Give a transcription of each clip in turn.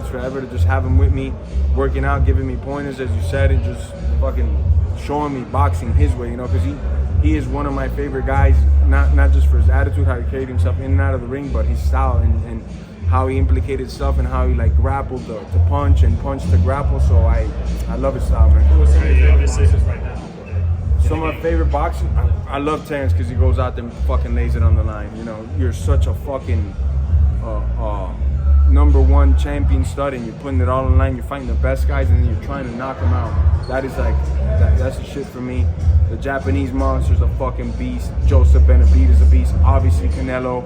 respects forever to just have him with me, working out, giving me pointers, as you said, and just fucking showing me boxing his way, you know, because he is one of my favorite guys, not just for his attitude, how he carried himself in and out of the ring, but his style and how he implicated stuff and how he like grappled to punch and punch to grapple. So I love his style, man. What's some of your favorite boxers right now? Some of my favorite boxing, I love Terence because he goes out there and fucking lays it on the line. You know, you're such a fucking #1 champion stud, and you're putting it all on the line. You're fighting the best guys, and then you're trying to knock them out. That is like that's the shit for me. The Japanese monster's a fucking beast. Joseph Benavidez is a beast. Obviously Canelo.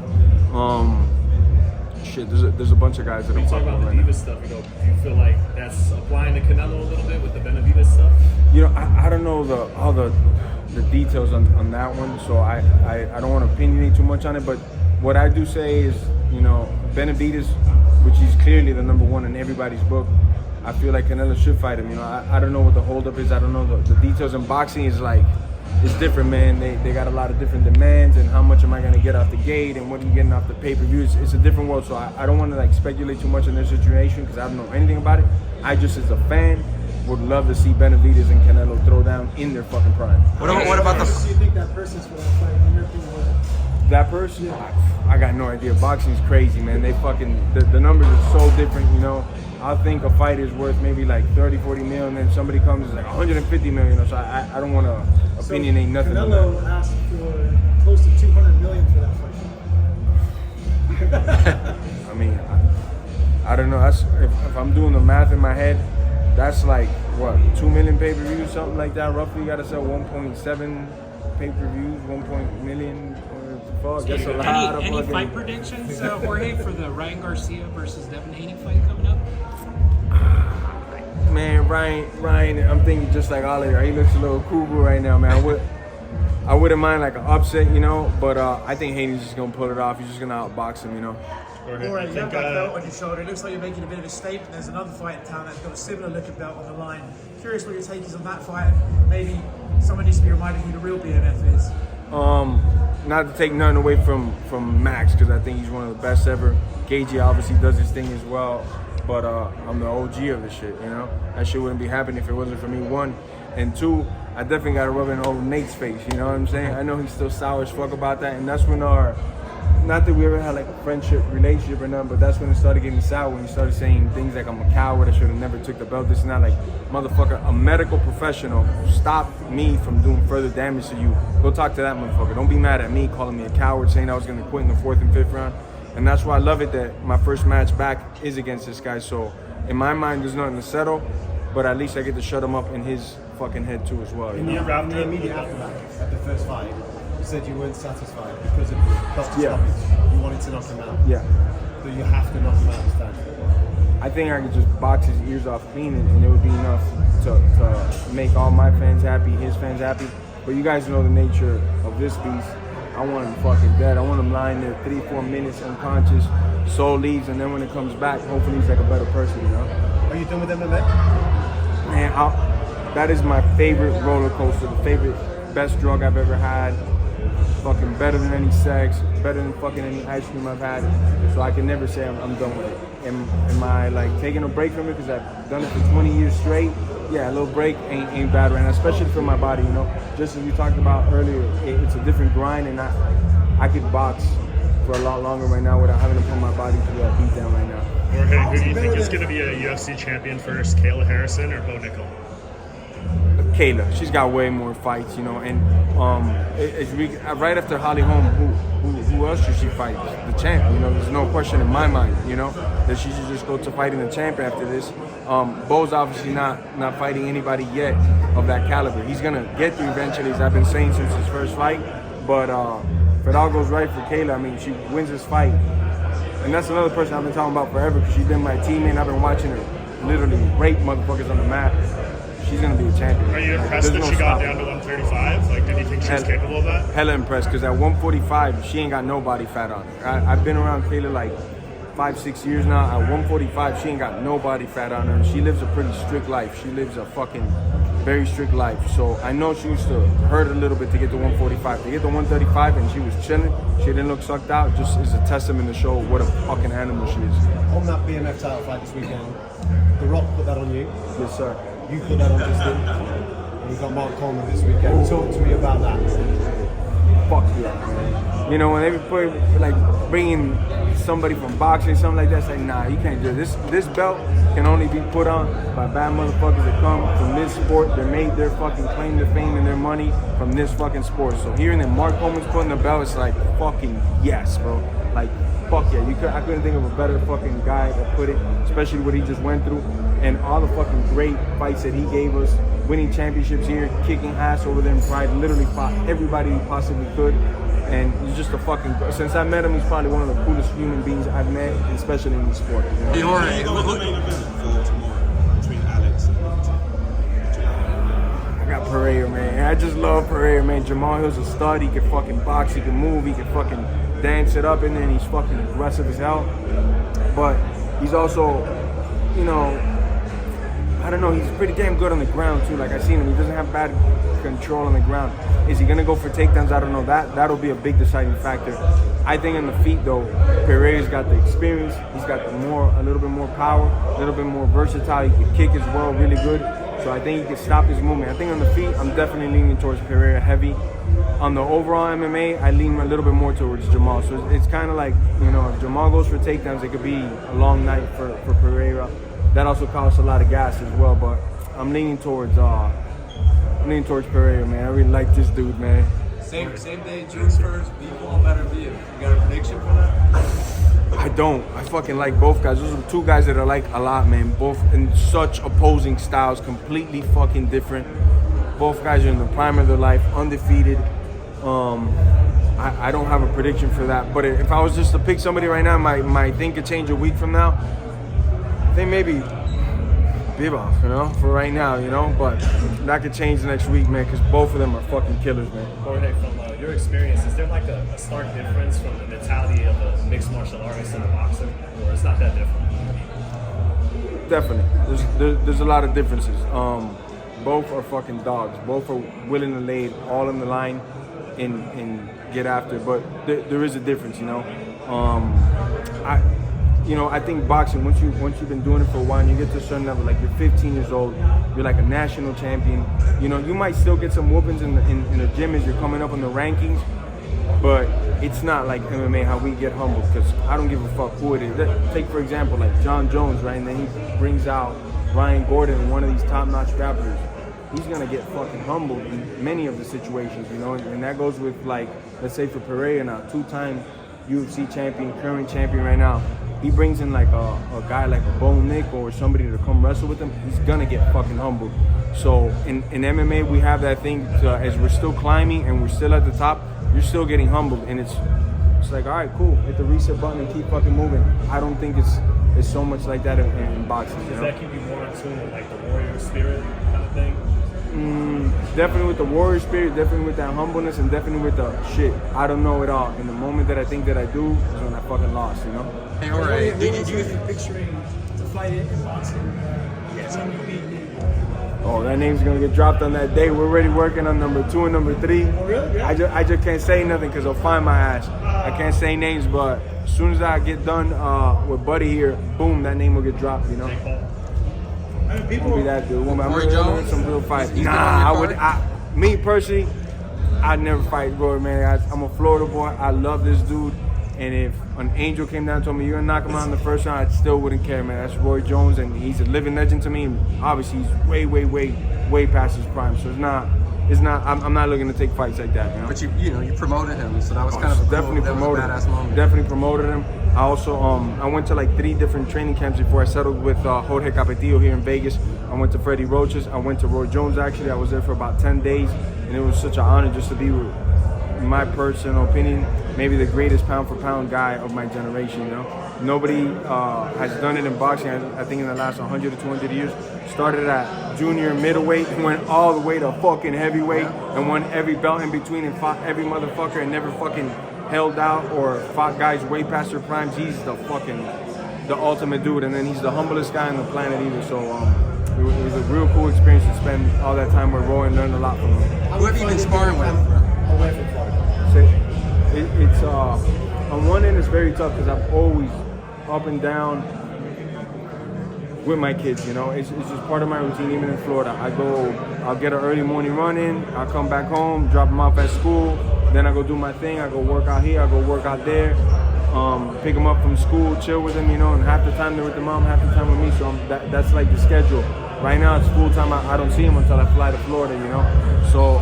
Shit, there's a bunch of guys that I'm talking about the Divas stuff. You know, do you feel like that's applying to Canelo a little bit with the Benavidez stuff? You know, I don't know all the details on that one, so I don't want to opinionate too much on it. But what I do say is, you know, Benavidez, which is clearly the #1 in everybody's book, I feel like Canelo should fight him. You know, I don't know what the holdup is. I don't know the details. In boxing is like, it's different, man. They got a lot of different demands, and how much am I gonna get off the gate, and what are you getting off the pay-per-view? It's a different world, so I don't want to like speculate too much in their situation because I don't know anything about it. I just, as a fan, would love to see Benavidez and Canelo throw down in their fucking prime. What about the? Do you think that person's for that fight? In your opinion, That person, I got no idea. Boxing's crazy, man. They fucking the numbers are so different, you know. I think a fight is worth maybe like 30, 40 mil, and then somebody comes and is like 150 million. You know, so I don't want to opinionate nothing. Canelo asked for close to 200 million for that fight. I mean, I don't know. That's if I'm doing the math in my head, that's like what, 2 million pay-per-views, something like that. Roughly, you got to sell 1.7 pay-per-views, 1 million. That's a lot of any fight predictions, Jorge, for the Ryan Garcia versus Devin Haney fight coming up? Man, Ryan, I'm thinking just like Oliver. He looks a little cougar right now, man. I wouldn't mind like an upset, you know, but I think Haney's just gonna pull it off. He's just gonna outbox him, you know. All right, you have that belt on your shoulder. It looks like you're making a bit of a statement. There's another fight in town that's got a similar looking belt on the line. Curious what your take is on that fight. Maybe someone needs to be reminded who the real BMF is. Not to take nothing away from Max, because I think he's one of the best ever. Gagey obviously does his thing as well, but I'm the OG of this shit, you know? That shit wouldn't be happening if it wasn't for me, 1. And 2, I definitely got to rub in old Nate's face, you know what I'm saying? I know he's still sour as fuck about that, and that's when not that we ever had like a friendship, relationship or nothing, but that's when it started getting sour, when he started saying things like I'm a coward, I should have never took the belt, this and that. Like, motherfucker, a medical professional stopped me from doing further damage to you. Go talk to that motherfucker. Don't be mad at me calling me a coward, saying I was gonna quit in the 4th and 5th round. And that's why I love it that my first match back is against this guy. So in my mind, there's nothing to settle, but at least I get to shut him up in his fucking head too as well. You know? In the immediate aftermath at the first fight, you said you weren't satisfied because of doctor stoppage. You wanted to knock him out. Yeah. So you have to knock him out this time. I think I could just box his ears off clean, and it would be enough to make all my fans happy, his fans happy. But you guys know the nature of this beast. I want him fucking dead. I want him lying there 3-4 minutes unconscious, soul leaves, and then when it comes back, hopefully he's like a better person, you know? Are you done with MMA? Man, that is my favorite roller coaster, the favorite, best drug I've ever had. Fucking better than any sex, better than fucking any ice cream I've had. So I can never say I'm done with it. Am I like taking a break from it because I've done it for 20 years straight? Yeah, a little break ain't bad right now, especially for my body, you know. Just as we talked about earlier, it's a different grind, and I could box for a lot longer right now without having to put my body through that beat down right now. Jorge, who do you think is going to be a UFC champion first, Kayla Harrison or Bo Nickel? Kayla, she's got way more fights, you know, and right after Holly Holm, who else should she fight? The champ, you know. There's no question in my mind, you know, that she should just go to fighting the champ after this. Bo's obviously not fighting anybody yet of that caliber. He's gonna get there eventually, as I've been saying since his first fight. But if it all goes right for Kayla, I mean, she wins this fight, and that's another person I've been talking about forever because she's been my teammate. And I've been watching her literally rape motherfuckers on the mat. She's gonna be a champion. Are you impressed that she got down to 135? Like, did you think she was capable of that? Hella impressed, because at 145, she ain't got no body fat on her. I've been around Kayla like 5-6 years now. At 145, she ain't got nobody fat on her. She lives a pretty strict life. She lives a fucking very strict life. So I know she used to hurt a little bit to get to 145. To get to 135 and she was chilling, she didn't look sucked out, just is a testament to show what a fucking animal she is. On that BMF title fight this weekend, The Rock put that on you. Yes, sir. You put that on Justin. And you got Mark Coleman this weekend. Talk to me about that. Fuck yeah, man. You know, when they be putting, like, bringing somebody from boxing, something like that, say, nah, you can't do this. This belt can only be put on by bad motherfuckers that come from this sport. They made their fucking claim to fame and their money from this fucking sport. So hearing that Mark Coleman's putting the belt, it's like, fucking yes, bro. Like, fuck yeah. I couldn't think of a better fucking guy to put it, especially what he just went through. And all the fucking great fights that he gave us, winning championships here, kicking ass over there in Pride, literally fought everybody he possibly could. And he's just a fucking, since I met him, he's probably one of the coolest human beings I've met, especially in the sport. You know? Hey, Jorge, main event for tomorrow between Alex and I got Pereira, man. I just love Pereira, man. Jamal Hill's a stud. He can fucking box, he can move, he can fucking dance it up in there, and he's fucking aggressive as hell. But he's also, you know, I don't know, he's pretty damn good on the ground too. Like I seen him, he doesn't have bad control on the ground. Is he gonna go for takedowns? I don't know. That'll be a big deciding factor. I think on the feet though, Pereira's got the experience. He's got a little bit more power, a little bit more versatile. He can kick as well, really good. So I think he can stop his movement. I think on the feet, I'm definitely leaning towards Pereira heavy. On the overall MMA, I lean a little bit more towards Jamal. So it's kind of like, you know, if Jamal goes for takedowns, it could be a long night for Pereira. That also costs a lot of gas as well, but I'm leaning towards Pereira, man. I really like this dude, man. Same day, June 1st, B-Ball better be it. You got a prediction for that? I don't. I fucking like both guys. Those are two guys that I like a lot, man. Both in such opposing styles, completely fucking different. Both guys are in the prime of their life, undefeated. I don't have a prediction for that, but if I was just to pick somebody right now, my thing could change a week from now. I think maybe Bivol, you know, for right now, you know, but that could change next week, man, because both of them are fucking killers, man. Jorge, from your experience, is there like a stark difference from the mentality of a mixed martial artist and a boxer, or it's not that different? Definitely. There's a lot of differences. Both are fucking dogs. Both are willing to lay it all on the line and get after, but there is a difference, you know. I think boxing, once you've been doing it for a while and you get to a certain level, like you're 15 years old, you're like a national champion, you know, you might still get some whoopings in the gym as you're coming up in the rankings, but it's not like MMA how we get humbled, because I don't give a fuck who it is. Take, for example, like John Jones, right, and then he brings out Ryan Gordon, one of these top-notch grapplers. He's going to get fucking humbled in many of the situations, you know, and that goes with, like, let's say for Pereira now, two-time UFC champion, current champion right now. He brings in like a guy like a Bo Nick or somebody to come wrestle with him, he's gonna get fucking humbled. So in MMA, we have that thing as we're still climbing and we're still at the top, you're still getting humbled, and it's like, all right, cool, hit the reset button and keep fucking moving. I don't think it's so much like that in boxing. Does that keep you more in tune with like the warrior spirit kind of thing? Definitely with the warrior spirit, definitely with that humbleness, and definitely with the shit, I don't know it all. In the moment that I think that I do is when I fucking lost, you know? Hey, Jorge, What are you picturing to fight it in boxing? Yeah, so you beat me. Oh, that name's gonna get dropped on that day. We're already working on number 2 and number 3. Oh, really? Yeah. I just can't say nothing because they'll find my ass. I can't say names, but as soon as I get done with Buddy here, boom, that name will get dropped, you know? I mean, people Won't be that dude. I'm Roy really Jones? in some real fights. He's Nah, the one me personally, I'd never fight Roy, man. I'm a Florida boy. I love this dude. And if an angel came down and told me you're gonna knock him out in the first round, I still wouldn't care, man. That's Roy Jones, and he's a living legend to me. And obviously, he's way past his prime. So it's not. I'm not looking to take fights like that, you know. But you promoted him, so that was kind of a definitely cool, promoted. that was a badass moment. Definitely promoted him. I also I went to like 3 different training camps before I settled with Jorge Capetillo here in Vegas. I went to Freddie Roach's. I went to Roy Jones actually. I was there for about 10 days, and it was such an honor just to be with, in my personal opinion, maybe the greatest pound for pound guy of my generation, you know. Nobody has done it in boxing, I think, in the last 100 or 200 years. Started at junior middleweight and went all the way to fucking heavyweight and won every belt in between and fought every motherfucker and never fucking held out or fought guys way past their primes. He's the fucking the ultimate dude, and then he's the humblest guy on the planet either. So it was a real cool experience to spend all that time with Roy and learn a lot from him. Who have you been sparring with? Away from Florida. So it's on one end it's very tough because I'm always up and down with my kids, you know. It's just part of my routine. Even in Florida, I'll get an early morning run in, I'll come back home, drop them off at school, then I go do my thing, I go work out here, I go work out there, pick them up from school, chill with them, you know, and half the time they're with the mom, half the time with me, so that's like the schedule. Right now it's school time, I don't see them until I fly to Florida, you know. So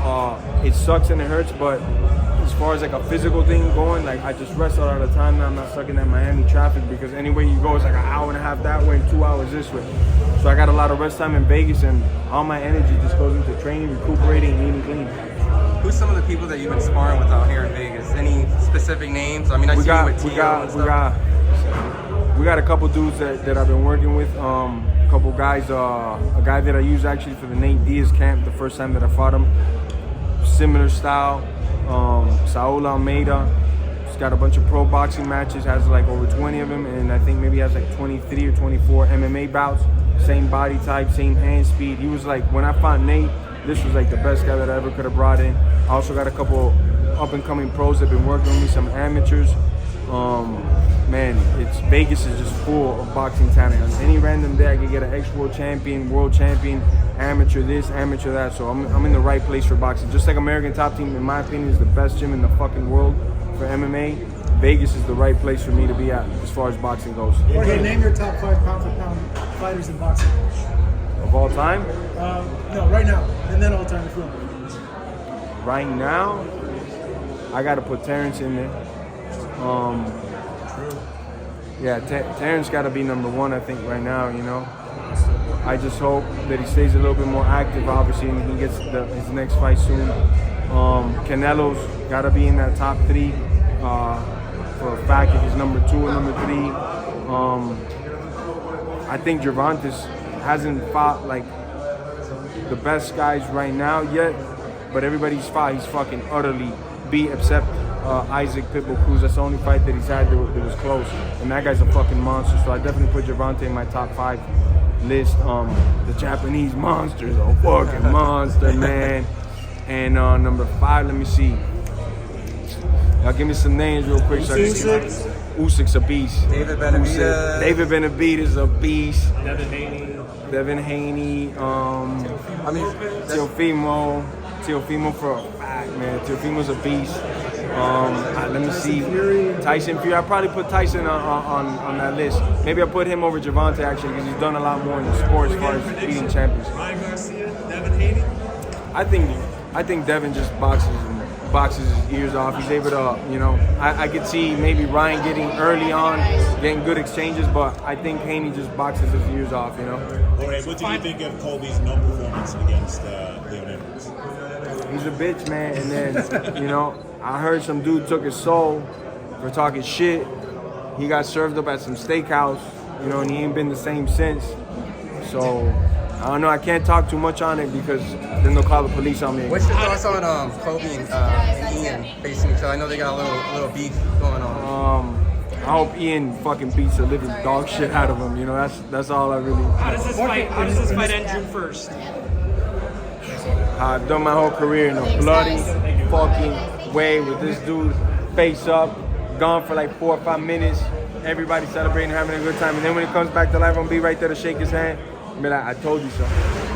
it sucks and it hurts, but as far as like a physical thing going, like I just wrestle all the time now. I'm not stuck in that Miami traffic because anywhere you go, it's like an hour and a half that way and 2 hours this way. So I got a lot of rest time in Vegas, and all my energy just goes into training, recuperating, and eating clean. Who's some of the people that you've been sparring with out here in Vegas? Any specific names? I mean, I see you with Tio and stuff. We got a couple dudes that I've been working with. A couple guys. A guy that I used actually for the Nate Diaz camp the first time that I fought him. Similar style. Saul Almeida. He's got a bunch of pro boxing matches. Has like over 20 of them, and I think maybe has like 23 or 24 MMA bouts. Same body type, same hand speed. He was like, when I fought Nate, this was like the best guy that I ever could have brought in. I also got a couple up-and-coming pros that have been working with me, some amateurs. Man, Vegas is just full of boxing talent. On any random day, I could get an ex-world champion, world champion, amateur this, amateur that. So I'm in the right place for boxing. Just like American Top Team, in my opinion, is the best gym in the fucking world for MMA. Vegas is the right place for me to be at as far as boxing goes. Jorge, name your top 5 pound-for-pound fighters in boxing. Of all time? No, right now, and then all time if you want. Right now, I got to put Terence in there. Yeah, Terence got to be number 1, I think, right now, you know. I just hope that he stays a little bit more active, obviously, and he gets his next fight soon. Canelo's got to be in that top 3 for a fact if he's number 2 or number 3. I think Gervonta's hasn't fought like the best guys right now yet, but everybody's fought, he's fucking utterly beat except Isaac Pitbull Cruz. That's the only fight that he's had that was close, and that guy's a fucking monster. So I definitely put Gervonta in my top 5 list. The Japanese monster is a fucking monster, man. And number 5, let me see. Y'all give me some names real quick. Usyk's a beast. David Benavidez. David Benavidez is a beast. Devin Haney. Teofimo for a fact, man. Teofimo's a beast. Let me see. Tyson Fury. I'll probably put Tyson on that list. Maybe I'll put him over Gervonta actually because he's done a lot more in the sport as far as beating champions. Ryan Garcia, Devin Haney. I think Devin just boxes his ears off. He's able to, you know, I could see maybe Ryan getting early on, getting good exchanges, but I think Haney just boxes his ears off, you know. Jorge, what did you think of Colby's non-performance against Leon Edwards? He's a bitch, man, and then, you know, I heard some dude took his soul for talking shit. He got served up at some steakhouse, you know, and he ain't been the same since. So, I don't know, I can't talk too much on it because then they'll call the police on me. What's your thoughts on Colby and Ian facing each other? I know they got a little beef going on. I hope Ian fucking beats the living dog shit out of him, you know, that's all I really... How does this fight end June 1st? I've done my whole career in a bloody fucking way with this dude face up, gone for like 4 or 5 minutes, everybody celebrating, having a good time, and then when it comes back to life, I'm gonna be right there to shake his hand and be like, I told you so.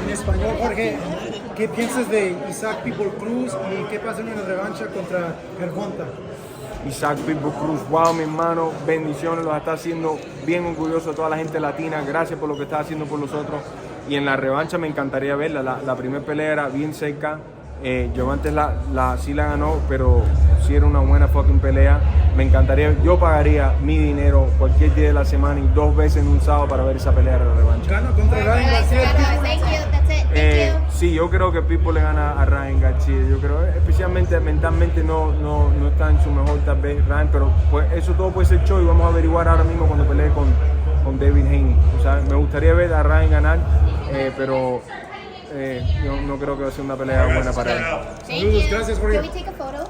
En español, Jorge, ¿qué piensas de Isaac Pitbull Cruz y qué pasa en una revancha contra Gervonta? Isaac Pitbull Cruz, wow, mi hermano, bendiciones, los está haciendo bien orgulloso a toda la gente latina, gracias por lo que está haciendo por nosotros. Y en la revancha me encantaría verla, la primera pelea era bien seca, yo antes sí la ganó, pero sí era una buena fucking pelea. Me encantaría, yo pagaría mi dinero cualquier día de la semana y 2 veces en un sábado para ver esa pelea de la revancha. ¿Gana contra Ryan Garcia? Sí, yo creo que Pitbull le gana a Ryan Garcia. Yo creo, especialmente mentalmente no está en su mejor tal vez Ryan, pero pues eso todo puede ser show y vamos a averiguar ahora mismo cuando pelee con David Haney. O sea, me gustaría ver a Ryan ganar, pero yo no creo que va a ser una pelea buena para él. Saludos, gracias Jorge. Can we take a photo?